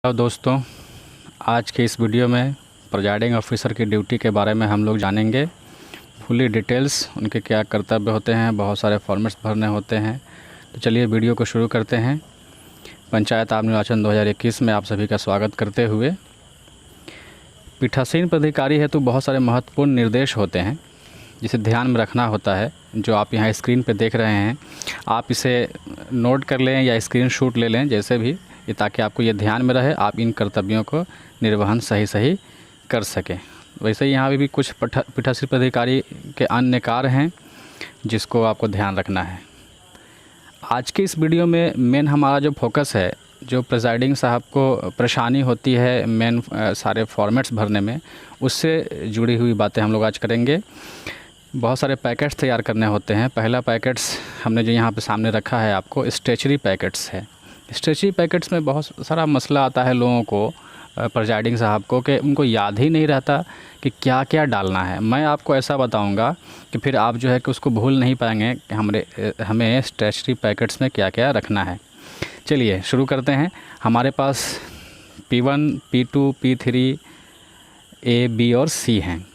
Hello दोस्तों, आज के इस वीडियो में प्रिजाइडिंग ऑफिसर की ड्यूटी के बारे में हम लोग जानेंगे। फुली डिटेल्स उनके क्या कर्तव्य होते हैं, बहुत सारे फॉर्मेट्स भरने होते हैं। तो चलिए वीडियो को शुरू करते हैं। पंचायत आम निर्वाचन 2021 में आप सभी का स्वागत करते हुए, पीठासीन पदाधिकारी है तो बहुत सारे महत्वपूर्ण निर्देश होते हैं जिसे ध्यान में रखना होता है। जो आप यहाँ स्क्रीन पे देख रहे हैं, आप इसे नोट कर लें या स्क्रीनशॉट ले लें, जैसे भी, ये ताकि आपको ये ध्यान में रहे, आप इन कर्तव्यों को निर्वहन सही कर सकें। वैसे ही यहाँ भी कुछ पीठासीन पदाधिकारी के अन्य कार्य हैं जिसको आपको ध्यान रखना है। आज के इस वीडियो में मेन हमारा जो फोकस है, जो प्रिजाइडिंग साहब को परेशानी होती है मेन सारे फॉर्मेट्स भरने में, उससे जुड़ी हुई बातें हम लोग आज करेंगे। बहुत सारे पैकेट्स तैयार करने होते हैं। पहला पैकेट्स हमने जो यहाँ पे सामने रखा है आपको, स्टेशनरी पैकेट्स है। स्टेशनरी पैकेट्स में बहुत सारा मसला आता है लोगों को, प्रिजाइडिंग साहब को, कि उनको याद ही नहीं रहता कि क्या क्या डालना है। मैं आपको ऐसा बताऊंगा कि फिर आप जो है कि उसको भूल नहीं पाएंगे कि हमें स्टेशनरी पैकेट्स में क्या क्या रखना है। चलिए शुरू करते हैं। हमारे पास P1, P2, P3, A, B और C हैं।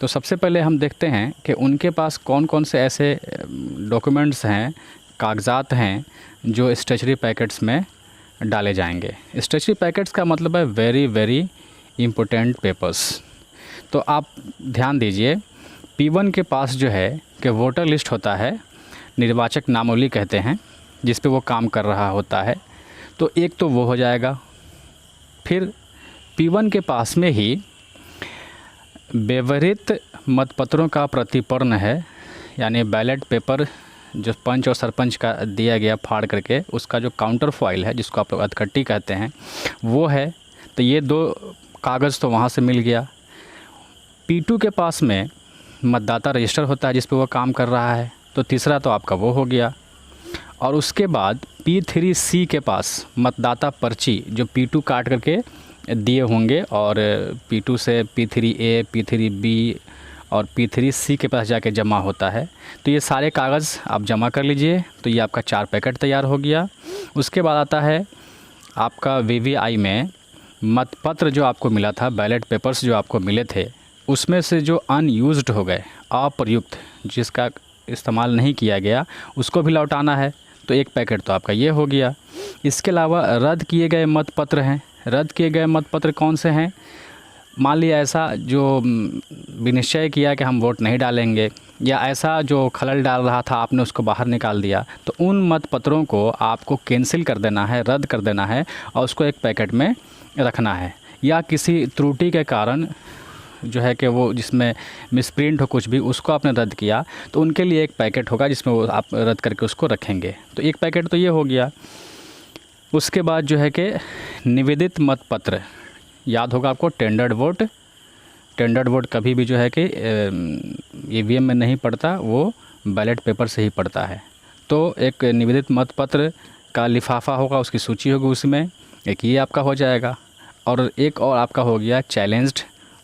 तो सबसे पहले हम देखते हैं कि उनके पास कौन कौन से ऐसे डॉक्यूमेंट्स हैं, कागजात हैं जो स्टेशनरी पैकेट्स में डाले जाएंगे। स्टेशनरी पैकेट्स का मतलब है वेरी इम्पोर्टेंट पेपर्स। तो आप ध्यान दीजिए, P1 के पास जो है कि वोटर लिस्ट होता है, निर्वाचक नामावली कहते हैं, जिस पे वो काम कर रहा होता है। तो एक तो वो हो जाएगा। फिर P1 के पास में ही व्यवहारित मतपत्रों का प्रतिपूर्ण है, यानी बैलेट पेपर जो पंच और सरपंच का दिया गया फाड़ करके, उसका जो काउंटर फॉइल है, जिसको आप लोग अधकट्टी कहते हैं, वो है। तो ये दो कागज़ तो वहाँ से मिल गया। P2 के पास में मतदाता रजिस्टर होता है जिस पे वो काम कर रहा है, तो तीसरा तो आपका वो हो गया। और उसके बाद P3C के पास मतदाता पर्ची जो P2 काट करके दिए होंगे, और P2 से P3A, P3B और P3C के पास जाके जमा होता है। तो ये सारे कागज़ आप जमा कर लीजिए। तो ये आपका 4 पैकेट तैयार हो गया। उसके बाद आता है आपका VVI में मतपत्र जो आपको मिला था, बैलेट पेपर्स जो आपको मिले थे, उसमें से जो अनयूज्ड हो गए, अप्रयुक्त, जिसका इस्तेमाल नहीं किया गया, उसको भी लौटाना है। तो एक पैकेट तो आपका ये हो गया। इसके अलावा रद्द किए गए मतपत्र हैं। रद्द किए गए मतपत्र कौन से हैं? मान लिया ऐसा जो विनिश्चय किया कि हम वोट नहीं डालेंगे, या ऐसा जो खलल डाल रहा था आपने उसको बाहर निकाल दिया, तो उन मतपत्रों को आपको कैंसिल कर देना है, रद्द कर देना है, और उसको एक पैकेट में रखना है। या किसी त्रुटि के कारण जो है कि वो जिसमें मिसप्रिंट हो कुछ भी, उसको आपने रद्द किया, तो उनके लिए एक पैकेट होगा जिसमें वो आप रद्द करके उसको रखेंगे। तो एक पैकेट तो ये हो गया। उसके बाद जो है कि निवेदित मतपत्र, याद होगा आपको, टेंडर्ड वोट कभी भी जो है कि EVM में नहीं पड़ता, वो बैलेट पेपर से ही पड़ता है। तो एक निवेदित मतपत्र का लिफाफा होगा, उसकी सूची होगी, उसमें एक ये आपका हो जाएगा। और एक और आपका हो गया चैलेंज्ड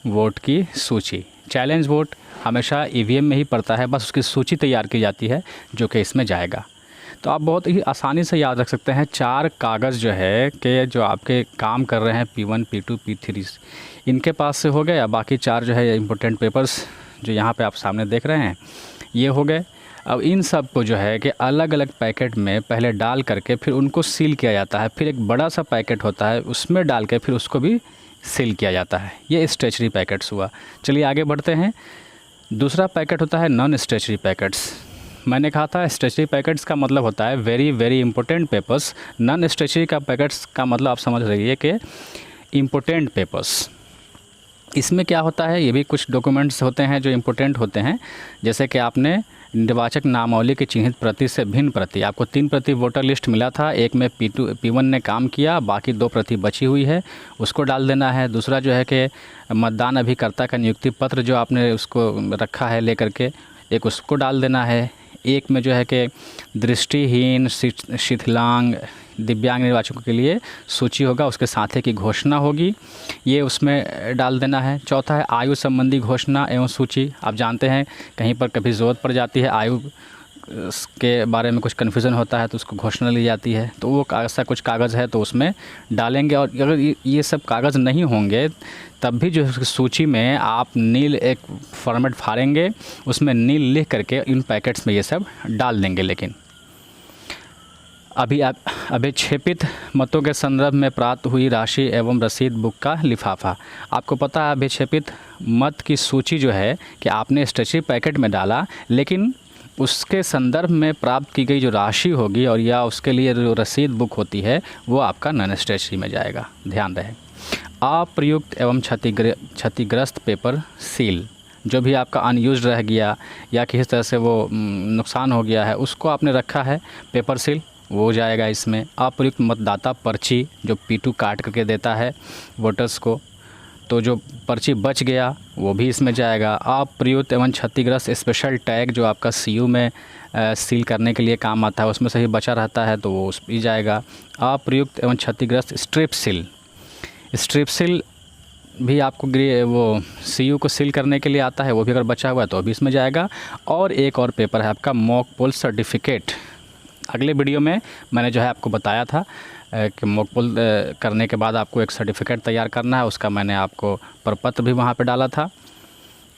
वोट की सूची। चैलेंज वोट हमेशा EVM में ही पड़ता है, बस उसकी सूची तैयार की जाती है जो कि इसमें जाएगा। तो आप बहुत ही आसानी से याद रख सकते हैं। 4 कागज़ जो है कि जो आपके काम कर रहे हैं, P1, P2, P3, इनके पास से हो गए। या बाकी 4 जो है इम्पोर्टेंट पेपर्स जो यहाँ पे आप सामने देख रहे हैं, ये हो गए। अब इन सब को जो है कि अलग अलग पैकेट में पहले डाल करके फिर उनको सील किया जाता है। फिर एक बड़ा सा पैकेट होता है, उसमें डाल के फिर उसको भी सील किया जाता है। ये स्टेशनरी पैकेट्स हुआ। चलिए आगे बढ़ते हैं। दूसरा पैकेट होता है नॉन स्टेशनरी पैकेट्स। मैंने कहा था स्टेशनरी पैकेट्स का मतलब होता है very important papers. Non stationery का पैकेट्स का मतलब आप समझ रहिए कि इम्पोर्टेंट पेपर्स। इसमें क्या होता है, ये भी कुछ डॉक्यूमेंट्स होते हैं जो इम्पोर्टेंट होते हैं। जैसे कि आपने निर्वाचक नामावली की चिन्हित प्रति से भिन्न प्रति, आपको 3 प्रति वोटर लिस्ट मिला था, एक में P1 ने काम किया, बाकी 2 प्रति बची हुई है, उसको डाल देना है। दूसरा जो है कि मतदान अभिकर्ता का नियुक्ति पत्र जो आपने उसको रखा है लेकर के, एक उसको डाल देना है। एक में जो है कि दृष्टिहीन, शिथिलांग, दिव्यांग निर्वाचकों के लिए सूची होगा, उसके साथ की घोषणा होगी, ये उसमें डाल देना है। चौथा है आयु संबंधी घोषणा एवं सूची। आप जानते हैं कहीं पर कभी ज़रूरत पड़ जाती है आयु के बारे में कुछ कन्फ्यूज़न होता है तो उसको घोषणा ली जाती है, तो वो ऐसा कुछ कागज़ है तो उसमें डालेंगे। और अगर ये सब कागज़ नहीं होंगे तब भी जो सूची में आप नील एक फॉर्मेट फाड़ेंगे, उसमें नील लिख करके इन पैकेट्स में ये सब डाल देंगे। लेकिन अभिक्षेपित मतों के संदर्भ में प्राप्त हुई राशि एवं रसीद बुक का लिफाफा। आपको पता है अभिक्षेपित मत की सूची जो है कि आपने स्टेशनरी पैकेट में डाला, लेकिन उसके संदर्भ में प्राप्त की गई जो राशि होगी और या उसके लिए जो रसीद बुक होती है वो आपका नॉन स्टेशनरी में जाएगा। ध्यान रहे। अप्रयुक्त एवं क्षतिग्रस्त पेपर सील, जो भी आपका अनयूज्ड रह गया या किसी तरह से वो नुकसान हो गया है उसको आपने रखा है, पेपर सील वो जाएगा इसमें। अप्रयुक्त मतदाता पर्ची जो P2 काट करके देता है वोटर्स को, तो जो पर्ची बच गया वो भी इसमें जाएगा। अप्रयुक्त एवं क्षतिग्रस्त स्पेशल टैग जो आपका CU में सील करने के लिए काम आता है उसमें से ही बचा रहता है तो वो उस भी जाएगा। अप्रयुक्त एवं क्षतिग्रस्त स्ट्रिप सील भी आपको वो CU को सील करने के लिए आता है, वो भी अगर बचा हुआ है तो अभी इसमें जाएगा। और एक और पेपर है आपका मॉक पोल सर्टिफिकेट। अगले वीडियो में मैंने जो है आपको बताया था कि मॉक पोल करने के बाद आपको एक सर्टिफिकेट तैयार करना है, उसका मैंने आपको प्रपत्र भी वहाँ पे डाला था,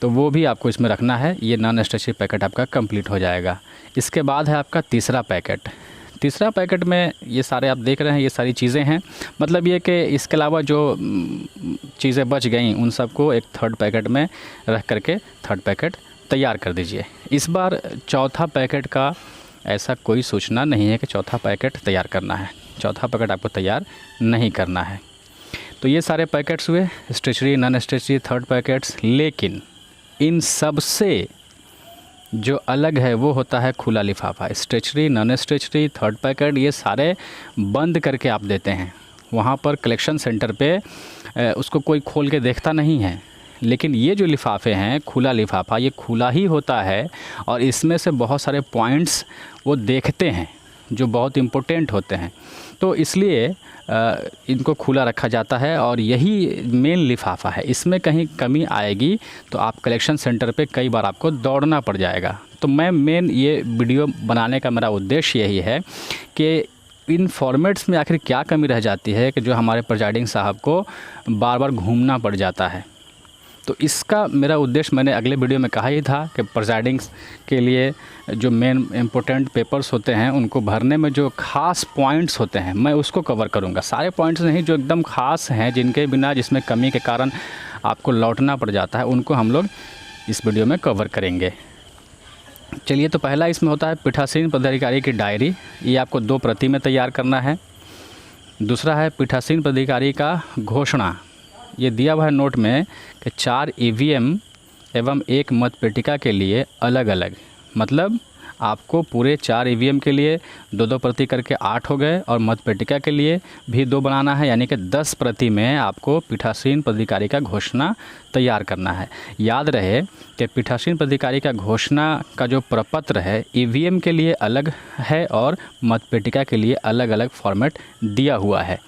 तो वो भी आपको इसमें रखना है। ये नॉन स्टेशनरी पैकेट आपका कंप्लीट हो जाएगा। इसके बाद है आपका तीसरा पैकेट। तीसरा पैकेट में ये सारे आप देख रहे हैं, ये सारी चीज़ें हैं। मतलब ये कि इसके अलावा जो चीज़ें बच गई उन सबको एक थर्ड पैकेट में रख करके थर्ड पैकेट तैयार कर दीजिए। इस बार चौथा पैकेट का ऐसा कोई सूचना नहीं है कि चौथा पैकेट तैयार करना है। चौथा पैकेट आपको तैयार नहीं करना है। तो ये सारे पैकेट्स हुए stationery, non stationery, third packets. लेकिन इन सब से जो अलग है वो होता है खुला लिफाफा। Stationery, non stationery, third packet ये सारे बंद करके आप देते हैं। वहाँ पर कलेक्शन सेंटर पे उसको कोई खोल के देखता नहीं है। लेकिन ये जो लिफाफे हैं, खुला लिफाफा, ये खुला ही होता है और इसमें से बहुत सारे पॉइंट्स वो देखते हैं जो बहुत इम्पोर्टेंट होते हैं, तो इसलिए इनको खुला रखा जाता है। और यही मेन लिफाफा है। इसमें कहीं कमी आएगी तो आप कलेक्शन सेंटर पे कई बार आपको दौड़ना पड़ जाएगा। तो मैं मेन ये वीडियो बनाने का मेरा उद्देश्य यही है कि इन फॉर्मेट्स में आखिर क्या कमी रह जाती है कि जो हमारे प्रिजाइडिंग साहब को बार बार घूमना पड़ जाता है। तो इसका मेरा उद्देश्य मैंने अगले वीडियो में कहा ही था कि प्रिजाइडिंग के लिए जो मेन इम्पोर्टेंट पेपर्स होते हैं उनको भरने में जो ख़ास पॉइंट्स होते हैं मैं उसको कवर करूँगा। सारे पॉइंट्स नहीं, जो एकदम ख़ास हैं, जिनके बिना जिसमें कमी के कारण आपको लौटना पड़ जाता है, उनको हम लोग इस वीडियो में कवर करेंगे। चलिए, तो पहला इसमें होता है पीठासीन पदाधिकारी की डायरी। ये आपको 2 प्रति में तैयार करना है। दूसरा है पीठासीन पदाधिकारी का घोषणा। ये दिया हुआ है नोट में कि 4 EVM एवं 1 मतपेटिका के लिए अलग अलग, मतलब आपको पूरे 4 EVM के लिए 2-2 प्रति करके 8 हो गए और मतपेटिका के लिए भी 2 बनाना है, यानी कि 10 प्रति में आपको पीठासीन पदाधिकारी का घोषणा तैयार करना है। याद रहे कि पीठासीन पदाधिकारी का घोषणा का जो प्रपत्र है EVM के लिए अलग है और मतपेटिका के लिए अलग अलग फॉर्मेट दिया हुआ है,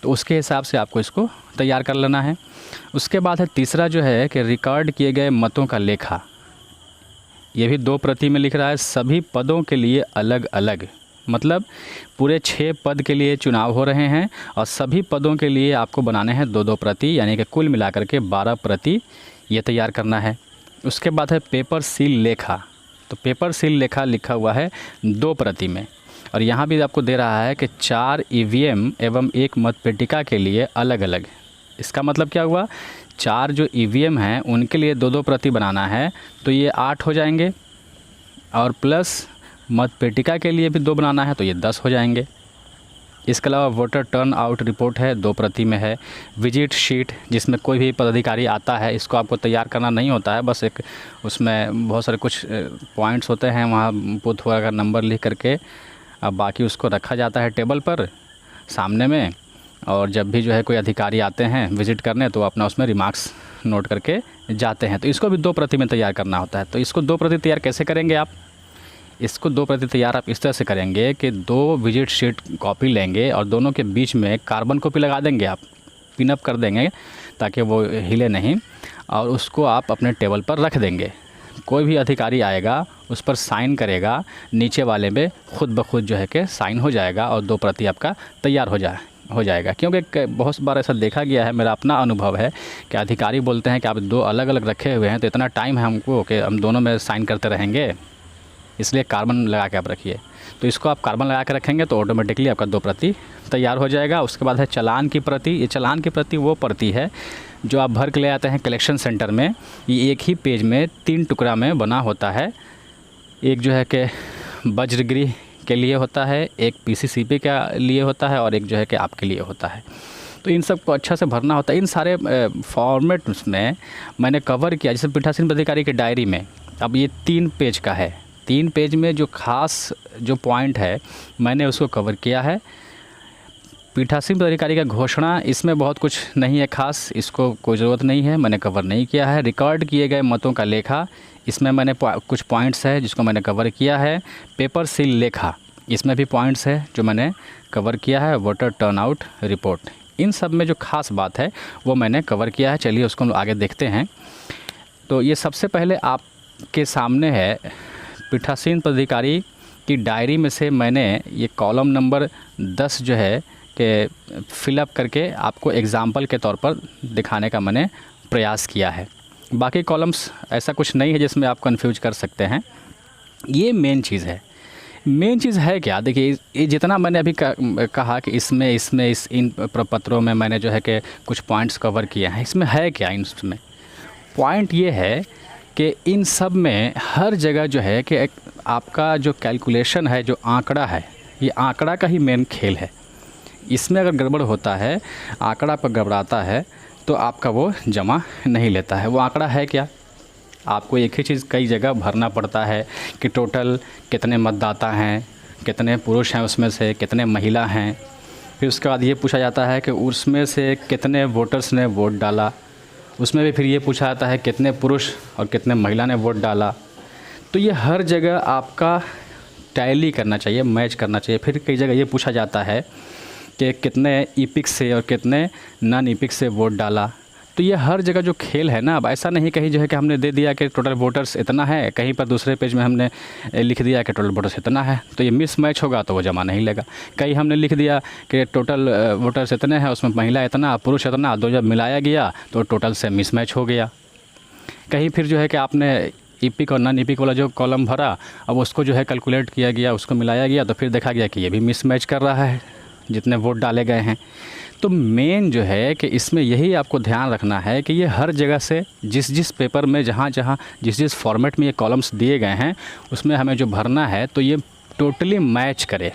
तो उसके हिसाब से आपको इसको तैयार कर लेना है। उसके बाद है तीसरा जो है कि रिकॉर्ड किए गए मतों का लेखा। ये भी 2 प्रति में लिख रहा है, सभी पदों के लिए अलग अलग, मतलब पूरे 6 पद के लिए चुनाव हो रहे हैं और सभी पदों के लिए आपको बनाने हैं 2-2 प्रति, यानी कि कुल मिलाकर के 12 प्रति ये तैयार करना है। उसके बाद है पेपर सील लेखा। तो पेपर सील लेखा लिखा हुआ है 2 प्रति में, और यहाँ भी आपको दे रहा है कि 4 EVM एवं 1 मतपेटिका के लिए अलग अलग। इसका मतलब क्या हुआ, 4 जो EVM हैं उनके लिए 2-2 प्रति बनाना है, तो ये 8 हो जाएंगे, और प्लस मतपेटिका के लिए भी 2 बनाना है तो ये 10 हो जाएंगे। इसके अलावा वोटर टर्न आउट रिपोर्ट है, 2 प्रति में है। विजिट शीट, जिसमें कोई भी पदाधिकारी आता है, इसको आपको तैयार करना नहीं होता है, बस एक उसमें बहुत सारे कुछ पॉइंट्स होते हैं, वहाँ बूथ वगैरह का नंबर लिख करके अब बाकी उसको रखा जाता है टेबल पर सामने में, और जब भी जो है कोई अधिकारी आते हैं विज़िट करने तो अपना उसमें रिमार्क्स नोट करके जाते हैं। तो इसको भी 2 प्रति में तैयार करना होता है। तो इसको 2 प्रति तैयार कैसे करेंगे आप? इसको 2 प्रति तैयार आप इस तरह से करेंगे कि 2 विजिट शीट कॉपी लेंगे और दोनों के बीच में कार्बन कॉपी लगा देंगे, आप पिनअप कर देंगे ताकि वो हिले नहीं, और उसको आप अपने टेबल पर रख देंगे। कोई भी अधिकारी आएगा उस पर साइन करेगा, नीचे वाले में खुद ब खुद जो है कि साइन हो जाएगा और 2 प्रति आपका तैयार हो जाएगा। क्योंकि बहुत बार ऐसा देखा गया है, मेरा अपना अनुभव है कि अधिकारी बोलते हैं कि आप 2 अलग अलग रखे हुए हैं तो इतना टाइम है हमको कि हम दोनों में साइन करते रहेंगे, इसलिए कार्बन लगा के आप रखिए। तो इसको आप कार्बन लगा के रखेंगे तो ऑटोमेटिकली आपका 2 प्रति तैयार हो जाएगा। उसके बाद है चालान की प्रति। ये चालान की प्रति वो प्रति है जो आप भर के ले आते हैं कलेक्शन सेंटर में। ये एक ही पेज में 3 टुकड़ा में बना होता है। एक जो है कि वज्रगृह के लिए होता है, एक पीसीसीपी के लिए होता है और एक जो है कि आपके लिए होता है। तो इन सब को अच्छा से भरना होता है। इन सारे फॉर्मेट्स में मैंने कवर किया, जैसे पीठासीन पदाधिकारी की डायरी में अब ये 3 पेज का है। 3 पेज में जो खास जो पॉइंट है मैंने उसको कवर किया है। पीठासीन पदाधिकारी का घोषणा, इसमें बहुत कुछ नहीं है खास, इसको कोई ज़रूरत नहीं है, मैंने कवर नहीं किया है। रिकॉर्ड किए गए मतों का लेखा, इसमें मैंने कुछ पॉइंट्स है जिसको मैंने कवर किया है। पेपर सील लेखा, इसमें भी पॉइंट्स है जो मैंने कवर किया है। वोटर टर्नआउट रिपोर्ट, इन सब में जो खास बात है वो मैंने कवर किया है। चलिए उसको हम आगे देखते हैं। तो ये सबसे पहले आपके सामने है पीठासीन पदाधिकारी की डायरी में से मैंने ये कॉलम नंबर 10 जो है कि फिलअप करके आपको एग्ज़ाम्पल के तौर पर दिखाने का मैंने प्रयास किया है। बाकी कॉलम्स ऐसा कुछ नहीं है जिसमें आप कंफ्यूज कर सकते हैं। ये मेन चीज़ है। मेन चीज़ है क्या, देखिए ये जितना मैंने अभी कहा कि इन प्रपत्रों में मैंने जो है कि कुछ पॉइंट्स कवर किए हैं, इसमें है क्या? इसमें पॉइंट ये है कि इन सब में हर जगह जो है कि एक आपका जो कैलकुलेशन है, जो आंकड़ा है, ये आंकड़ा का ही मेन खेल है। इसमें अगर गड़बड़ होता है, आंकड़ा पर गड़बड़ाता है तो आपका वो जमा नहीं लेता है। वो आंकड़ा है क्या? आपको एक ही चीज़ कई जगह भरना पड़ता है कि टोटल कितने मतदाता हैं, कितने पुरुष हैं, उसमें से कितने महिला हैं। फिर उसके बाद ये पूछा जाता है कि उसमें से कितने वोटर्स ने वोट डाला। उसमें भी फिर ये पूछा जाता है कितने पुरुष और कितने महिला ने वोट डाला। तो ये हर जगह आपका टैली करना चाहिए, मैच करना चाहिए। फिर कई जगह ये पूछा जाता है कि कितने ईपिक से और कितने नॉन ईपिक से वोट डाला। तो ये हर जगह जो खेल है ना, अब ऐसा नहीं कहीं जो है कि हमने दे दिया कि टोटल वोटर्स इतना है, कहीं पर दूसरे पेज में हमने लिख दिया कि टोटल वोटर्स इतना है, तो ये मिस मैच होगा तो वो जमा नहीं लेगा। कहीं हमने लिख दिया कि टोटल वोटर्स इतने हैं, उसमें महिला इतना, पुरुष इतना, दो जब मिलाया गया तो टोटल से मिस मैच हो गया। कहीं फिर जो है कि आपने ईपिक और नॉन ईपिक वाला जो कॉलम भरा, अब उसको जो है कैलकुलेट किया गया, उसको मिलाया गया तो फिर देखा गया कि ये भी मिस मैच कर रहा है जितने वोट डाले गए हैं। तो मेन जो है कि इसमें यही आपको ध्यान रखना है कि ये हर जगह से जिस पेपर में जहाँ जिस फॉर्मेट में ये कॉलम्स दिए गए हैं उसमें हमें जो भरना है तो ये टोटली मैच करे,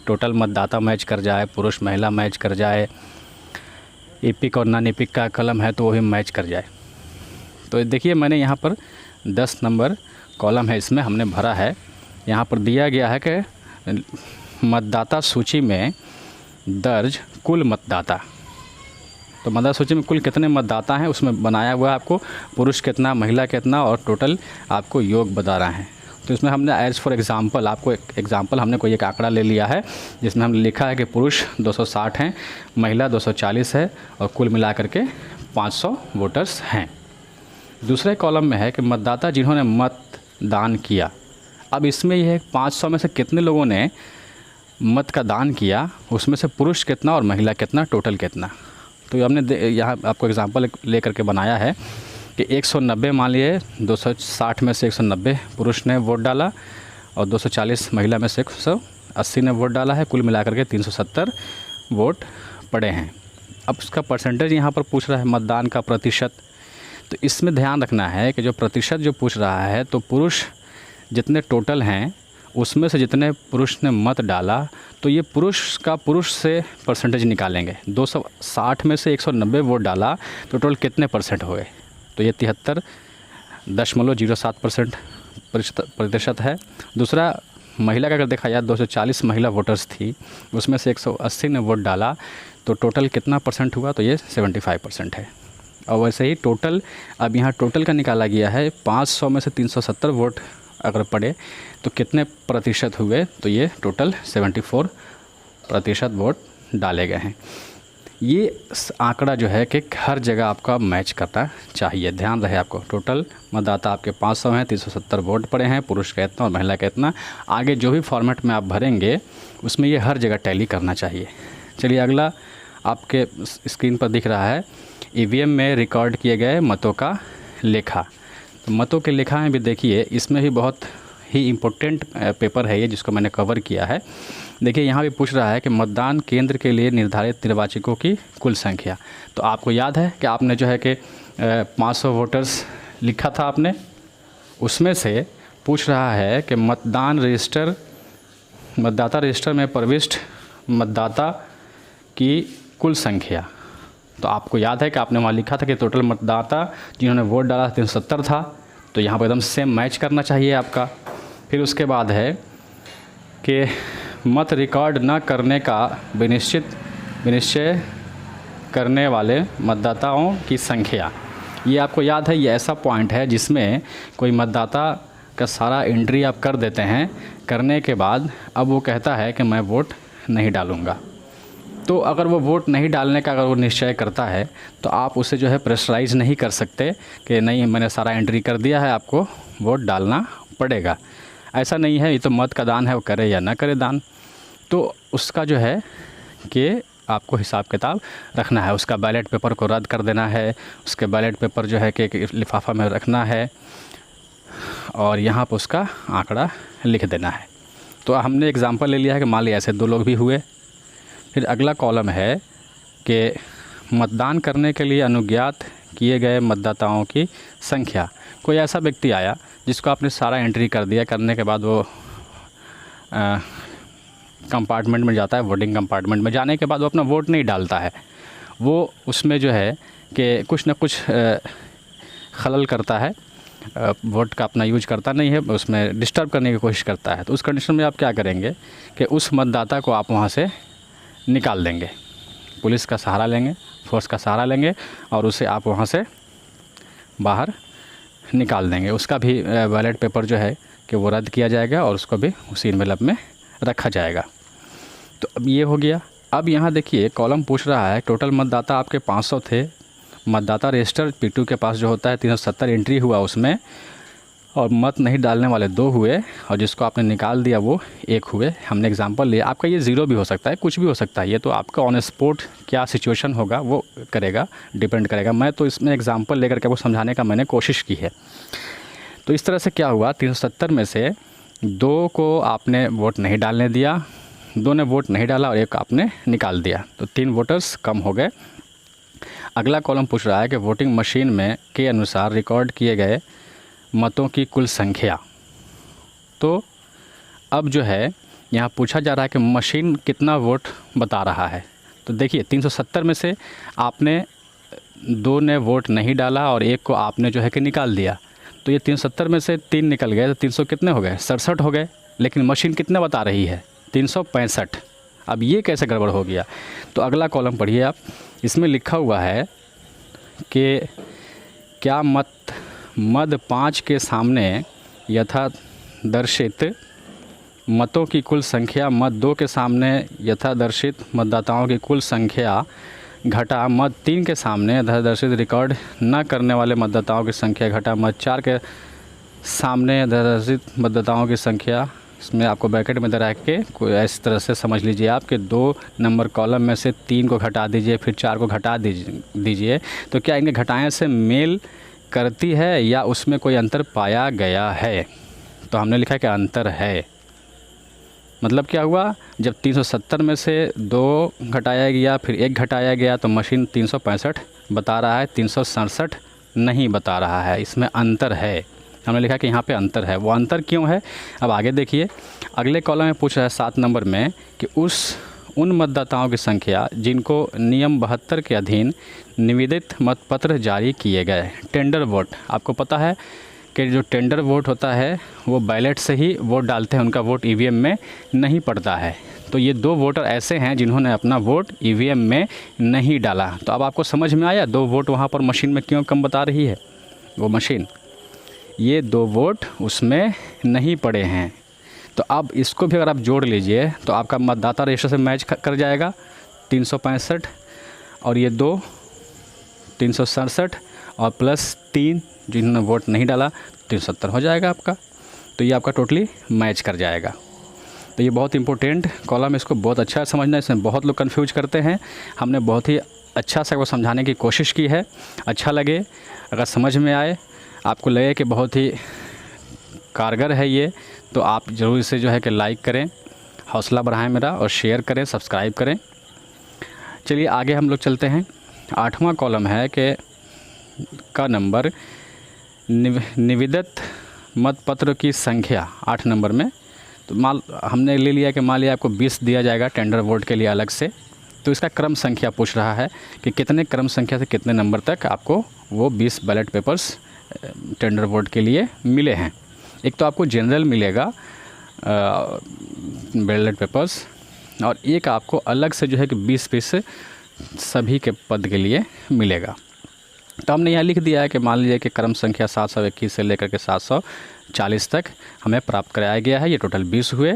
टोटल मतदाता मैच कर जाए, पुरुष महिला मैच कर जाए, ईपिक और नॉन ईपिक का कॉलम है तो वो भी मैच कर जाए। तो देखिए मैंने यहाँ पर 10 नंबर कॉलम है, इसमें हमने भरा है। यहाँ पर दिया गया है कि मतदाता सूची में दर्ज कुल मतदाता, तो मतदाता सूची में कुल कितने मतदाता हैं उसमें बनाया हुआ है आपको, पुरुष कितना, महिला कितना और टोटल आपको योग बता रहा है। तो इसमें हमने एज फॉर एग्ज़ाम्पल आपको एक एग्ज़ाम्पल हमने कोई एक आंकड़ा ले लिया है जिसमें हमने लिखा है कि पुरुष 260 हैं, महिला 240 है और कुल मिला करके 500 वोटर्स हैं। दूसरे कॉलम में है कि मतदाता जिन्होंने मतदान किया। अब इसमें यह है 500 में से कितने लोगों ने मत का दान किया, उसमें से पुरुष कितना और महिला कितना, टोटल कितना। तो हमने यहाँ आपको एग्जांपल लेकर के बनाया है कि 190 मान लिए, 260 में से 190 पुरुष ने वोट डाला और 240 महिला में से 180 ने वोट डाला है, कुल मिलाकर के 370 वोट पड़े हैं। अब उसका परसेंटेज यहाँ पर पूछ रहा है, मतदान का प्रतिशत। तो इसमें ध्यान रखना है कि जो प्रतिशत जो पूछ रहा है तो पुरुष जितने टोटल हैं उसमें से जितने पुरुष ने मत डाला तो ये पुरुष से परसेंटेज निकालेंगे। 260 में से 190 वोट डाला तो टोटल कितने परसेंट हुए, तो ये 73.07% प्रतिशत है। दूसरा महिला का अगर देखा जाए 240 महिला वोटर्स थी, उसमें से 180 ने वोट डाला तो टोटल कितना परसेंट हुआ, तो ये 75% है। और वैसे ही टोटल, अब यहाँ टोटल का निकाला गया है, 500 में से 370 वोट अगर पड़े तो कितने प्रतिशत हुए, तो ये टोटल 74% वोट डाले गए हैं। ये आंकड़ा जो है कि हर जगह आपका मैच करना चाहिए, ध्यान रहे आपको। टोटल मतदाता आपके 500 हैं, 370 वोट पड़े हैं, पुरुष का इतना और महिला का इतना। आगे जो भी फॉर्मेट में आप भरेंगे उसमें ये हर जगह टैली करना चाहिए। चलिए अगला आपके स्क्रीन पर दिख रहा है ईवीएम में रिकॉर्ड किए गए मतों का लेखा। तो मतों के लेखा में भी देखिए, इसमें भी बहुत ही इम्पोर्टेंट पेपर है ये, जिसको मैंने कवर किया है। देखिए यहाँ भी पूछ रहा है कि मतदान केंद्र के लिए निर्धारित निर्वाचकों की कुल संख्या। तो आपको याद है कि आपने जो है कि 500 वोटर्स लिखा था आपने, उसमें से पूछ रहा है कि मतदाता रजिस्टर में प्रविष्ट मतदाता की कुल संख्या। तो आपको याद है कि आपने वहाँ लिखा था कि टोटल मतदाता जिन्होंने वोट डाला 370 था, तो यहाँ पर एकदम सेम मैच करना चाहिए आपका। फिर उसके बाद है कि मत रिकॉर्ड न करने का विनिश्चय करने वाले मतदाताओं की संख्या। ये आपको याद है, ये ऐसा पॉइंट है जिसमें कोई मतदाता का सारा एंट्री आप कर देते हैं, करने के बाद अब वो कहता है कि मैं वोट नहीं डालूँगा। तो अगर वो वोट नहीं डालने का अगर वो निश्चय करता है तो आप उसे जो है प्रेशराइज़ नहीं कर सकते कि नहीं मैंने सारा एंट्री कर दिया है, आपको वोट डालना पड़ेगा। ऐसा नहीं है, ये तो मत का दान है, वो करे या ना करे दान। तो उसका जो है कि आपको हिसाब किताब रखना है, उसका बैलेट पेपर को रद्द कर देना है, उसके बैलेट पेपर जो है कि एक लिफाफा में रखना है और यहाँ पर उसका आंकड़ा लिख देना है। तो हमने एग्ज़ाम्पल ले लिया है कि मान लिया ऐसे 2 लोग भी हुए। फिर अगला कॉलम है कि मतदान करने के लिए अनुज्ञात किए गए मतदाताओं की संख्या। कोई ऐसा व्यक्ति आया जिसको आपने सारा एंट्री कर दिया, करने के बाद वो कंपार्टमेंट में जाता है, वोटिंग कंपार्टमेंट में जाने के बाद वो अपना वोट नहीं डालता है, वो उसमें जो है कि कुछ ना कुछ खलल करता है, वोट का अपना यूज करता नहीं है, उसमें डिस्टर्ब करने की कोशिश करता है। तो उस कंडीशन में आप क्या करेंगे कि उस मतदाता को आप वहाँ से निकाल देंगे, पुलिस का सहारा लेंगे, फोर्स का सहारा लेंगे और उसे आप वहाँ से बाहर निकाल देंगे। उसका भी बैलेट पेपर जो है कि वो रद्द किया जाएगा और उसको भी उसी एनवेलप में रखा जाएगा। तो अब ये हो गया। अब यहाँ देखिए कॉलम पूछ रहा है टोटल मतदाता आपके 500 थे, मतदाता रजिस्टर P2 के पास जो होता है 370 एंट्री हुआ उसमें, और मत नहीं डालने वाले 2 हुए और जिसको आपने निकाल दिया वो 1 हुए। हमने एग्जांपल लिया, आपका ये 0 भी हो सकता है, कुछ भी हो सकता है, ये तो आपका ऑन स्पॉट क्या सिचुएशन होगा वो करेगा, डिपेंड करेगा। मैं तो इसमें एग्जांपल लेकर के वो समझाने का मैंने कोशिश की है। तो इस तरह से क्या हुआ, 370 में से 2 को आपने वोट नहीं डालने दिया, 2 ने वोट नहीं डाला और 1 आपने निकाल दिया, तो 3 वोटर्स कम हो गए। अगला कॉलम पूछ रहा है कि वोटिंग मशीन में के अनुसार रिकॉर्ड किए गए मतों की कुल संख्या। तो अब जो है यहाँ पूछा जा रहा है कि मशीन कितना वोट बता रहा है। तो देखिए 370 में से आपने 2 ने वोट नहीं डाला और 1 को आपने जो है कि निकाल दिया, तो ये 370 में से 3 निकल गए, तो 300 कितने हो गए, 67 हो गए। लेकिन मशीन कितना बता रही है, 365। अब ये कैसे गड़बड़ हो गया। तो अगला कॉलम पढ़िए आप, इसमें लिखा हुआ है कि क्या मद 5 के सामने यथादर्शित मतों की कुल संख्या मद 2 के सामने यथादर्शित मतदाताओं की कुल संख्या घटा मद 3 के सामने यथादर्शित रिकॉर्ड न करने वाले मतदाताओं की संख्या घटा मद 4 के सामने यथादर्शित मतदाताओं की संख्या। इसमें आपको ब्रैकेट में दे के कोई इस तरह से समझ लीजिए आप कि 2 नंबर कॉलम में से 3 को घटा दीजिए, फिर 4 को घटा दीजिए। तो क्या इनके घटाएं से मेल करती है या उसमें कोई अंतर पाया गया है। तो हमने लिखा है कि अंतर है। मतलब क्या हुआ, जब 370 में से 2 घटाया गया फिर 1 घटाया गया तो मशीन 365 बता रहा है, 367 नहीं बता रहा है, इसमें अंतर है। हमने लिखा कि यहाँ पे अंतर है। वो अंतर क्यों है, अब आगे देखिए। अगले कॉलम में पूछ रहा है 7 नंबर में कि उन मतदाताओं की संख्या जिनको नियम 72 के अधीन निवेदित मतपत्र जारी किए गए। टेंडर वोट, आपको पता है कि जो टेंडर वोट होता है वो बैलेट से ही वोट डालते हैं, उनका वोट ईवीएम में नहीं पड़ता है। तो ये 2 वोटर ऐसे हैं जिन्होंने अपना वोट ईवीएम में नहीं डाला। तो अब आपको समझ में आया 2 वोट वहाँ पर मशीन में क्यों कम बता रही है। वो मशीन, ये 2 वोट उसमें नहीं पड़े हैं। तो अब इसको भी अगर आप जोड़ लीजिए तो आपका मतदाता रजिस्टर से मैच कर जाएगा 365, और ये 2 367 और प्लस 3 जिन्होंने वोट नहीं डाला 370 हो जाएगा आपका। तो ये आपका टोटली मैच कर जाएगा। तो ये बहुत इंपॉर्टेंट कॉलम, इसको बहुत अच्छा समझना है। इसमें बहुत लोग कंफ्यूज करते हैं, हमने बहुत ही अच्छा से वो समझाने की कोशिश की है। अच्छा लगे, अगर समझ में आए, आपको लगे कि बहुत ही कारगर है ये, तो आप ज़रूर इसे जो है कि लाइक करें, हौसला बढ़ाएं मेरा, और शेयर करें, सब्सक्राइब करें। चलिए आगे हम लोग चलते हैं। 8वां कॉलम है कि का नंबर निवेदित मतपत्र की संख्या 8 नंबर में। तो हमने ले लिया कि मान लिया आपको 20 दिया जाएगा टेंडर वोट के लिए अलग से, तो इसका क्रम संख्या पूछ रहा है कि कितने क्रम संख्या से कितने नंबर तक आपको वो 20 बैलेट पेपर्स टेंडर वोट के लिए मिले हैं। एक तो आपको जनरल मिलेगा बैलेट पेपर्स, और एक आपको अलग से जो है कि 20 पीस सभी के पद के लिए मिलेगा। तो हमने यहाँ लिख दिया है कि मान लीजिए कि क्रम संख्या 721 से लेकर के 740 तक हमें प्राप्त कराया गया है। ये टोटल 20 हुए।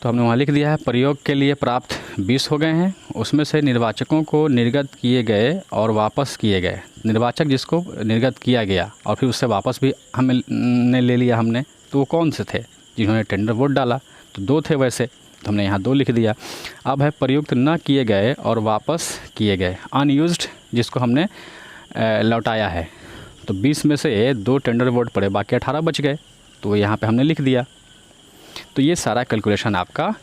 तो हमने वहाँ लिख दिया है प्रयोग के लिए प्राप्त 20 हो गए हैं। उसमें से निर्वाचकों को निर्गत किए गए और वापस किए गए, निर्वाचक जिसको निर्गत किया गया और फिर उससे वापस भी हमने ले लिया हमने, तो वो कौन से थे? जिन्होंने टेंडर वोट डाला। तो 2 थे वैसे, तो हमने यहाँ 2 लिख दिया। अब है प्रयुक्त न किए गए और वापस किए गए, अनयूज्ड जिसको हमने लौटाया है। तो 20 में से 2 टेंडर वोट पड़े, बाकी 18 बच गए, तो यहाँ पे हमने लिख दिया। तो ये सारा कैलकुलेशन आपका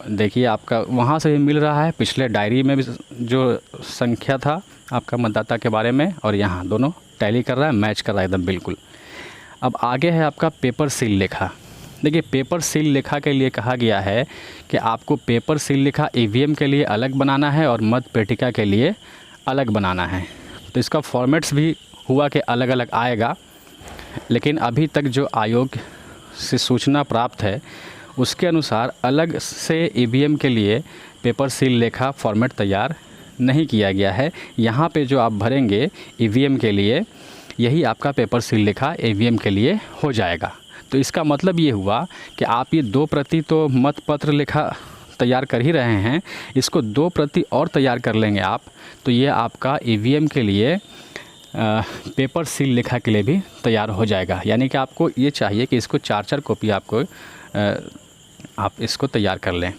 देखिए, आपका वहाँ से भी मिल रहा है, पिछले डायरी में भी जो संख्या था आपका मतदाता के बारे में, और यहाँ दोनों टैली कर रहा है, मैच कर रहा है एकदम बिल्कुल। अब आगे है आपका पेपर सील लेखा। देखिए, पेपर सील लेखा के लिए कहा गया है कि आपको पेपर सील लेखा ईवीएम के लिए अलग बनाना है और मत पेटिका के लिए अलग बनाना है। तो इसका फॉर्मेट्स भी हुआ कि अलग अलग आएगा, लेकिन अभी तक जो आयोग से सूचना प्राप्त है उसके अनुसार अलग से ईवीएम के लिए पेपर सील लेखा फॉर्मेट तैयार नहीं किया गया है। यहाँ पे जो आप भरेंगे ईवीएम के लिए, यही आपका पेपर सील लेखा ईवीएम के लिए हो जाएगा। तो इसका मतलब ये हुआ कि आप ये 2 प्रति तो मतपत्र लेखा तैयार कर ही रहे हैं, इसको 2 प्रति और तैयार कर लेंगे आप, तो ये आपका ईवीएम के लिए पेपर सील लेखा के लिए भी तैयार हो जाएगा। यानी कि आपको ये चाहिए कि इसको 4-4 कॉपी आपको आप इसको तैयार कर लें।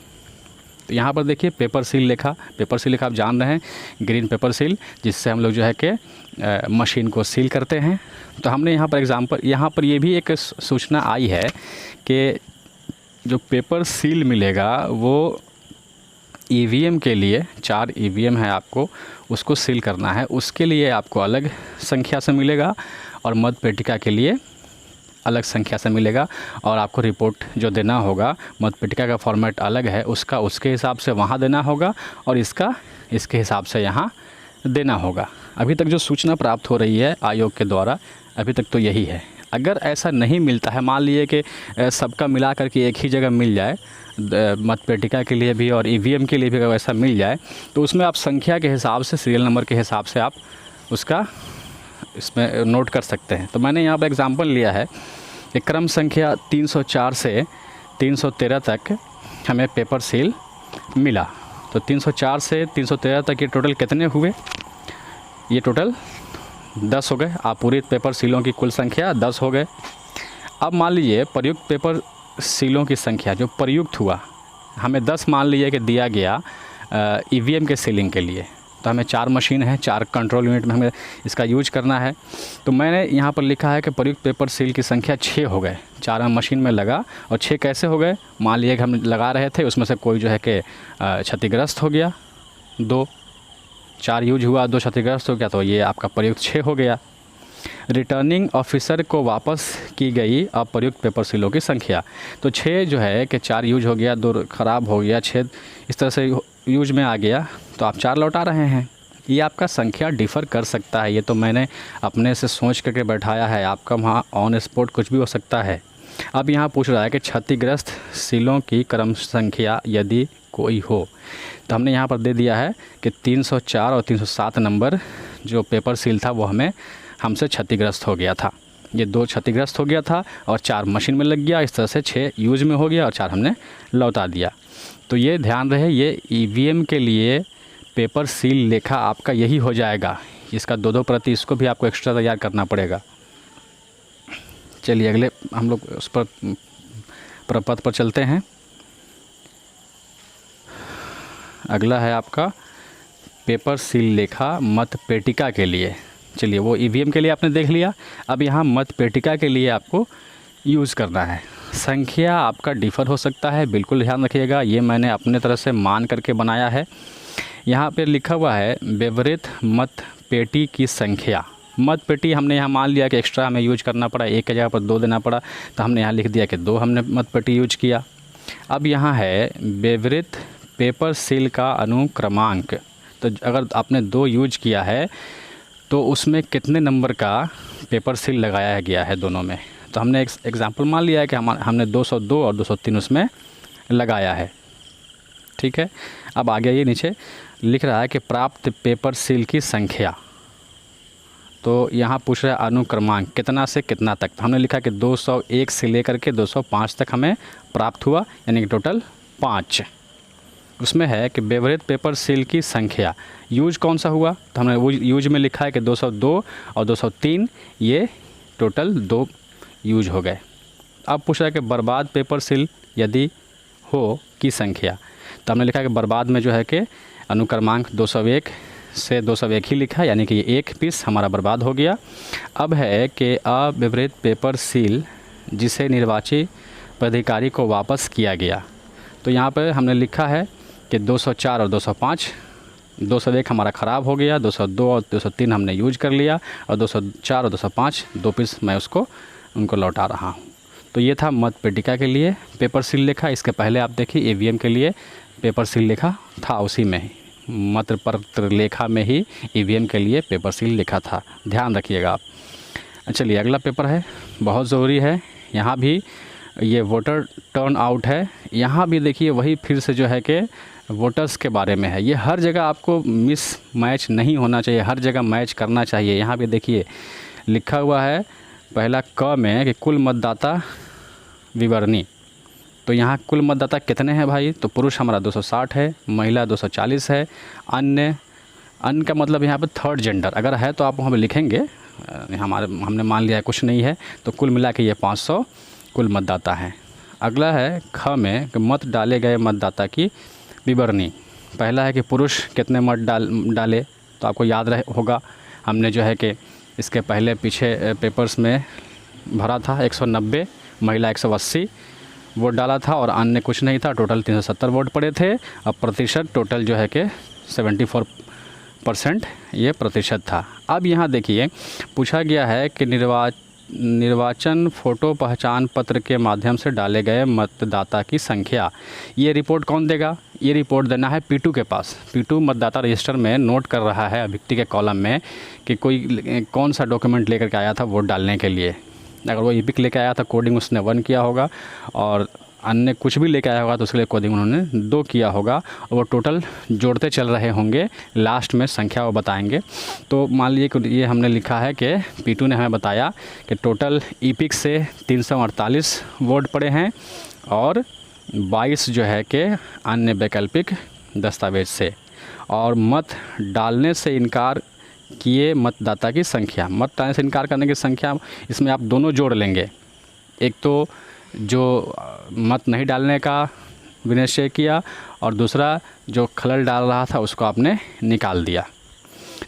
तो यहाँ पर देखिए पेपर सील लेखा आप जान रहे हैं, ग्रीन पेपर सील, जिससे हम लोग जो है कि मशीन को सील करते हैं। तो हमने यहाँ पर एग्जाम्पल, यहाँ पर ये भी एक सूचना आई है कि जो पेपर सील मिलेगा वो ईवीएम के लिए 4 ईवीएम है, आपको उसको सील करना है, उसके लिए आपको अलग संख्या से मिलेगा और मत पेटिका के लिए अलग संख्या से मिलेगा। और आपको रिपोर्ट जो देना होगा, मत पेटिका का फॉर्मेट अलग है, उसका उसके हिसाब से वहाँ देना होगा और इसका इसके हिसाब से यहाँ देना होगा। अभी तक जो सूचना प्राप्त हो रही है आयोग के द्वारा, अभी तक तो यही है। अगर ऐसा नहीं मिलता है, मान लीजिए कि सबका मिला करके एक ही जगह मिल जाए, मत पेटिका के लिए भी और ईवीएम के लिए भी अगर ऐसा मिल जाए, तो उसमें आप संख्या के हिसाब से, सीरियल नंबर के हिसाब से आप उसका इसमें नोट कर सकते हैं। तो मैंने यहाँ पर एग्जांपल लिया है कि क्रम संख्या 304 से 313 तक हमें पेपर सील मिला। तो 304 से 313 तक ये टोटल कितने हुए? ये टोटल 10 हो गए। आप पूरी पेपर सीलों की कुल संख्या 10 हो गए। अब मान लीजिए प्रयुक्त पेपर सीलों की संख्या जो प्रयुक्त हुआ, हमें 10 मान लीजिए कि दिया गया ईवीएम के सीलिंग के लिए, तो हमें 4 मशीन है, 4 कंट्रोल यूनिट में हमें इसका यूज करना है। तो मैंने यहाँ पर लिखा है कि प्रयुक्त पेपर सील की संख्या 6 हो गए, 4 मशीन में लगा। और 6 कैसे हो गए? मान लिया कि हम लगा रहे थे, उसमें से कोई जो है कि क्षतिग्रस्त हो गया, 2, 4 यूज हुआ, 2 क्षतिग्रस्त हो गया, तो ये आपका प्रयुक्त 6 हो गया। रिटर्निंग ऑफिसर को वापस की गई अप्रयुक्त पेपर सीलों की संख्या, तो 6 जो है कि 4 यूज हो गया, 2 ख़राब हो गया, 6 इस तरह से यूज में आ गया, तो आप 4 लौटा रहे हैं। ये आपका संख्या डिफ़र कर सकता है, ये तो मैंने अपने से सोच करके बैठाया है, आपका वहाँ ऑन स्पॉट कुछ भी हो सकता है। अब यहाँ पूछ रहा है कि क्षतिग्रस्त सीलों की क्रम संख्या यदि कोई हो, तो हमने यहाँ पर दे दिया है कि 304 और 307 नंबर जो पेपर सील था वो हमसे क्षतिग्रस्त हो गया था। ये 2 क्षतिग्रस्त हो गया था और 4 मशीन में लग गया, इस तरह से 6 यूज में हो गया और 4 हमने लौटा दिया। तो ये ध्यान रहे, ये ईवीएम के लिए पेपर सील लेखा आपका यही हो जाएगा। इसका 2-2 प्रति इसको भी आपको एक्स्ट्रा तैयार करना पड़ेगा। चलिए अगले हम लोग उस पर प्रपत्र पर चलते हैं। अगला है आपका पेपर सील लेखा मत पेटिका के लिए। चलिए वो ईवीएम के लिए आपने देख लिया। अब यहाँ मत पेटिका के लिए आपको यूज़ करना है। संख्या आपका डिफ़र हो सकता है, बिल्कुल ध्यान रखिएगा। ये मैंने अपने तरह से मान करके बनाया है। यहाँ पे लिखा हुआ है विपरीत मत पेटी की संख्या। मत पेटी हमने यहाँ मान लिया कि एक्स्ट्रा हमें यूज करना पड़ा, 1 की जगह पर 2 देना पड़ा, तो हमने यहाँ लिख दिया कि 2 हमने मत पेटी यूज किया। अब यहाँ है विपरीत पेपर सील का अनुक्रमांक। तो अगर आपने 2 यूज किया है तो उसमें कितने नंबर का पेपर सील लगाया गया है दोनों में। तो हमने एक एग्ज़ाम्पल मान लिया है कि हमने 202 और 203 उसमें लगाया है। ठीक है। अब आगे ये नीचे लिख रहा है कि प्राप्त पेपर सील की संख्या। तो यहाँ पूछ रहा है अनुक्रमांक कितना से कितना तक। तो हमने लिखा कि 201 से लेकर के 205 तक हमें प्राप्त हुआ, यानी कि टोटल 5। उसमें है कि विपरीत पेपर सील की संख्या। यूज कौन सा हुआ, तो हमने वो यूज में लिखा है कि 202 और 203, ये टोटल 2 यूज हो गए। अब पूछ रहा है कि बर्बाद पेपर सील यदि हो की संख्या। तो हमने लिखा है कि बर्बाद में जो है कि अनुक्रमांक 201 से 201 ही लिखा है, यानी कि ये 1 पीस हमारा बर्बाद हो गया। अब है कि अविपरीत पेपर सील जिसे निर्वाचित प्राधिकारी को वापस किया गया। तो यहाँ पर हमने लिखा है कि 204 और 205, 201 हमारा ख़राब हो गया, 202 और 203 हमने यूज कर लिया, और 204 और 205 2 पीस मैं उनको लौटा रहा हूँ। तो ये था मत पेटिका के लिए पेपर सील लेखा। इसके पहले आप देखिए ईवीएम के लिए पेपर सील लेखा था, उसी में ही मत पत्र लेखा में ही ईवीएम के लिए पेपर सील लिखा था, ध्यान रखिएगा आप। चलिए अगला पेपर है, बहुत ज़रूरी है। यहाँ भी ये वोटर टर्न आउट है। यहाँ भी देखिए वही फिर से जो है कि वोटर्स के बारे में है। ये हर जगह आपको मिस मैच नहीं होना चाहिए, हर जगह मैच करना चाहिए। यहाँ भी देखिए लिखा हुआ है पहला क में कि कुल मतदाता विवरणी। तो यहाँ कुल मतदाता कितने हैं भाई, तो पुरुष हमारा 260 है, महिला 240 है। अन्य का मतलब यहाँ पे थर्ड जेंडर अगर है तो आप वहाँ पे लिखेंगे। हमने मान लिया है कुछ नहीं है, तो कुल मिला के ये 500 कुल मतदाता हैं। अगला है ख में कि मत डाले गए मतदाता की विवरणी। पहला है कि पुरुष कितने मत डाले, तो आपको याद होगा हमने जो है कि इसके पहले पीछे पेपर्स में भरा था 190, महिला 180 वोट डाला था, और अन्य कुछ नहीं था। टोटल 370 वोट पड़े थे। अब प्रतिशत टोटल जो है कि 74% ये प्रतिशत था। अब यहाँ देखिए पूछा गया है कि निर्वाचन फ़ोटो पहचान पत्र के माध्यम से डाले गए मतदाता की संख्या। ये रिपोर्ट कौन देगा, ये रिपोर्ट देना है पीटू के पास। पीटू मतदाता रजिस्टर में नोट कर रहा है अभिव्यक्ति के कॉलम में कि कोई कौन सा डॉक्यूमेंट लेकर के आया था वोट डालने के लिए। अगर वो ईपिक लेकर आया था कोडिंग उसने 1 किया होगा, और अन्य कुछ भी लेकर आया होगा तो उसके लिए कोडिंग उन्होंने 2 किया होगा, और वो टोटल जोड़ते चल रहे होंगे, लास्ट में संख्या वो बताएंगे। तो मान लीजिए कि ये हमने लिखा है कि पीटू ने हमें बताया कि टोटल ईपिक से 348 वोट पड़े हैं, और 22 जो है कि अन्य वैकल्पिक दस्तावेज से, और मत डालने से इनकार किए मतदाता की संख्या। मत डालने से इनकार करने की संख्या, इसमें आप दोनों जोड़ लेंगे। एक तो जो मत नहीं डालने का विनिश्चय किया, और दूसरा जो खलल डाल रहा था उसको आपने निकाल दिया।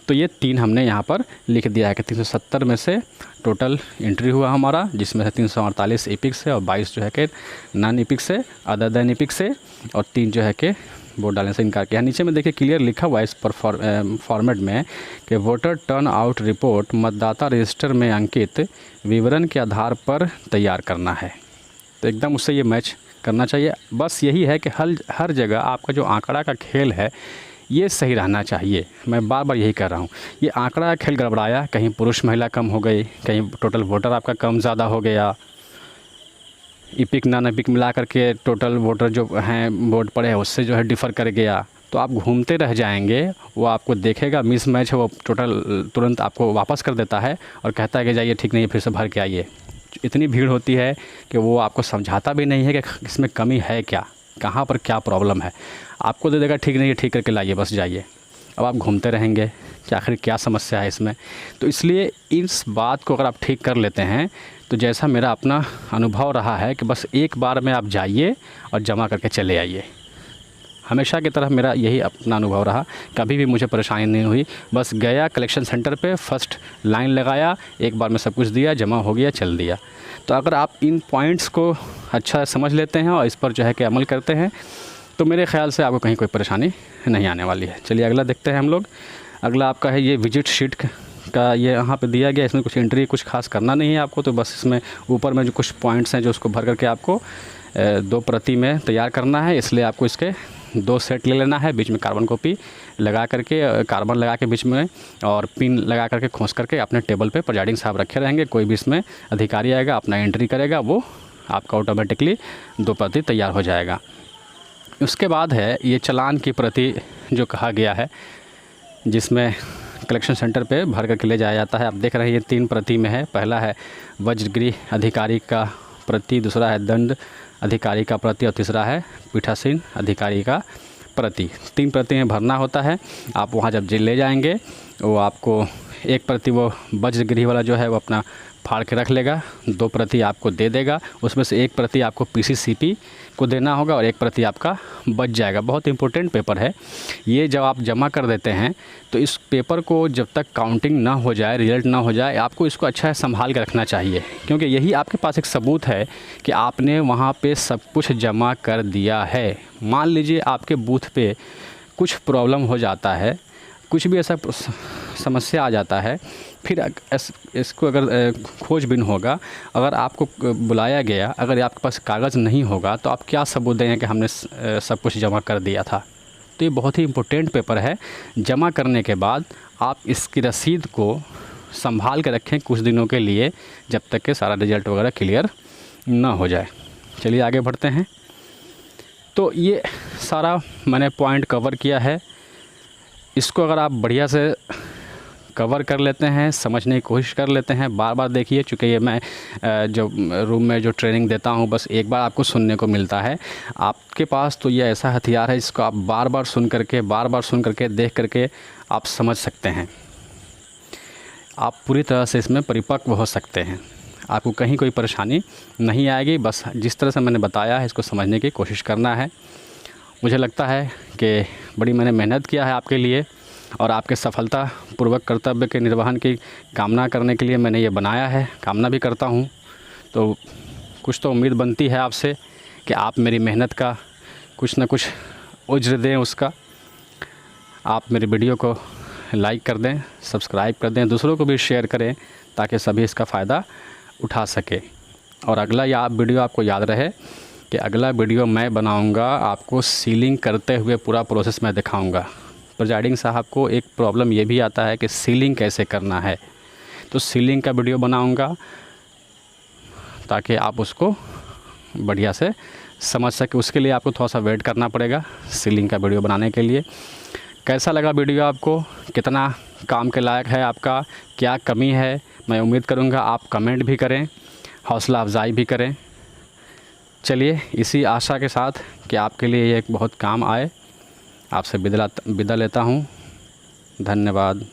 तो ये 3 हमने यहाँ पर लिख दिया है कि 370 में से टोटल एंट्री हुआ हमारा, जिसमें से 348 ईपिक से, और 22 जो है कि नॉन ईपिक से, अदर देन ईपिक से, और 3 जो है कि वोट डालने से इनकार किया। नीचे में देखिए क्लियर लिखा हुआ है इस पर फॉर्मेट में कि वोटर टर्न आउट रिपोर्ट मतदाता रजिस्टर में अंकित विवरण के आधार पर तैयार करना है। तो एकदम उससे ये मैच करना चाहिए। बस यही है कि हर जगह आपका जो आंकड़ा का खेल है ये सही रहना चाहिए। मैं बार बार यही कर रहा हूँ, ये आंकड़ा का खेल गड़बड़ाया, कहीं पुरुष महिला कम हो गई, कहीं टोटल वोटर आपका कम ज़्यादा हो गया, ईपिक नॉन ईपिक मिला करके टोटल वोटर जो हैं वोट पड़े हैं उससे जो है डिफ़र कर गया, तो आप घूमते रह जाएंगे। वो आपको देखेगा मिस मैच है, वो टोटल तुरंत आपको वापस कर देता है और कहता है कि जाइए ठीक नहीं है फिर से भर के आइए। इतनी भीड़ होती है कि वो आपको समझाता भी नहीं है कि इसमें कमी है क्या, कहाँ पर क्या प्रॉब्लम है। आपको दे देगा ठीक नहीं है ठीक करके लाइए बस जाइए। अब आप घूमते रहेंगे कि आखिर क्या समस्या है इसमें। तो इसलिए इस बात को अगर आप ठीक कर लेते हैं तो जैसा मेरा अपना अनुभव रहा है कि बस एक बार में आप जाइए और जमा करके चले आइए। हमेशा की तरह मेरा यही अपना अनुभव रहा, कभी भी मुझे परेशानी नहीं हुई। बस गया कलेक्शन सेंटर पे, फ़र्स्ट लाइन लगाया, एक बार में सब कुछ दिया, जमा हो गया, चल दिया। तो अगर आप इन पॉइंट्स को अच्छा समझ लेते हैं और इस पर जो है कि अमल करते हैं तो मेरे ख़्याल से आपको कहीं कोई परेशानी नहीं आने वाली है। चलिए अगला देखते हैं हम लोग। अगला आपका है ये विजिट शीट का, ये यहाँ पे दिया गया। इसमें कुछ एंट्री कुछ खास करना नहीं है आपको, तो बस इसमें ऊपर में जो कुछ पॉइंट्स हैं जो उसको भर करके आपको 2 प्रति में तैयार करना है। इसलिए आपको इसके 2 सेट ले लेना है, बीच में कार्बन कॉपी लगा करके, कार्बन लगा के बीच में और पिन लगा करके खोस करके अपने टेबल पे प्रिजाइडिंग साहब रखे रहेंगे। कोई भी इसमें अधिकारी आएगा अपना एंट्री करेगा, वो आपका ऑटोमेटिकली 2 प्रति तैयार हो जाएगा। उसके बाद है ये चालान की प्रति जो कहा गया है, जिसमें कलेक्शन सेंटर पे भर करके ले जाया जाता है। आप देख रहे हैं ये 3 प्रति में है। पहला है वज्रगृह अधिकारी का प्रति, दूसरा है दंड अधिकारी का प्रति और तीसरा है पीठासीन अधिकारी का प्रति। 3 प्रति में भरना होता है। आप वहाँ जब ले जाएंगे वो आपको 1 प्रति वो वज्रगृह वाला जो है वो अपना फाड़ के रख लेगा, 2 प्रति आपको दे देगा। उसमें से 1 प्रति आपको पीसीसीपी को देना होगा और 1 प्रति आपका बच जाएगा। बहुत इंपॉर्टेंट पेपर है ये। जब आप जमा कर देते हैं तो इस पेपर को जब तक काउंटिंग ना हो जाए, रिजल्ट ना हो जाए, आपको इसको अच्छा संभाल के रखना चाहिए, क्योंकि यही आपके पास एक सबूत है कि आपने वहाँ पे सब कुछ जमा कर दिया है। मान लीजिए आपके बूथ पे कुछ प्रॉब्लम हो जाता है, कुछ भी ऐसा समस्या आ जाता है, फिर इसको अगर खोजबीन होगा, अगर आपको बुलाया गया, अगर आपके पास कागज़ नहीं होगा तो आप क्या सबूत देंगे कि हमने सब कुछ जमा कर दिया था। तो ये बहुत ही इम्पोर्टेंट पेपर है। जमा करने के बाद आप इसकी रसीद को संभाल के रखें कुछ दिनों के लिए, जब तक कि सारा रिजल्ट वगैरह क्लियर ना हो जाए। चलिए आगे बढ़ते हैं। तो ये सारा मैंने पॉइंट कवर किया है। इसको अगर आप बढ़िया से कवर कर लेते हैं, समझने की कोशिश कर लेते हैं, बार बार देखिए, चूँकि ये मैं जो रूम में जो ट्रेनिंग देता हूँ बस एक बार आपको सुनने को मिलता है। आपके पास तो ये ऐसा हथियार है जिसको आप बार बार सुन करके देख करके आप समझ सकते हैं। आप पूरी तरह से इसमें परिपक्व हो सकते हैं, आपको कहीं कोई परेशानी नहीं आएगी। बस जिस तरह से मैंने बताया है इसको समझने की कोशिश करना है। मुझे लगता है कि बड़ी मैंने मेहनत किया है आपके लिए और आपके सफलतापूर्वक कर्तव्य के निर्वहन की कामना करने के लिए मैंने ये बनाया है, कामना भी करता हूँ। तो कुछ तो उम्मीद बनती है आपसे कि आप मेरी मेहनत का कुछ ना कुछ उज्र दें उसका। आप मेरी वीडियो को लाइक कर दें, सब्सक्राइब कर दें, दूसरों को भी शेयर करें ताकि सभी इसका फ़ायदा उठा सके। और अगला वीडियो आपको याद रहे कि अगला वीडियो मैं बनाऊंगा, आपको सीलिंग करते हुए पूरा प्रोसेस मैं दिखाऊंगा। प्रिजाइडिंग साहब को एक प्रॉब्लम ये भी आता है कि सीलिंग कैसे करना है, तो सीलिंग का वीडियो बनाऊंगा ताकि आप उसको बढ़िया से समझ सके। उसके लिए आपको थोड़ा सा वेट करना पड़ेगा सीलिंग का वीडियो बनाने के लिए। कैसा लगा वीडियो आपको, कितना काम के लायक है, आपका क्या कमी है, मैं उम्मीद करूंगा आप कमेंट भी करें, हौसला अफजाई भी करें। चलिए इसी आशा के साथ कि आपके लिए ये एक बहुत काम आए, आपसे विदा लेता हूँ। धन्यवाद।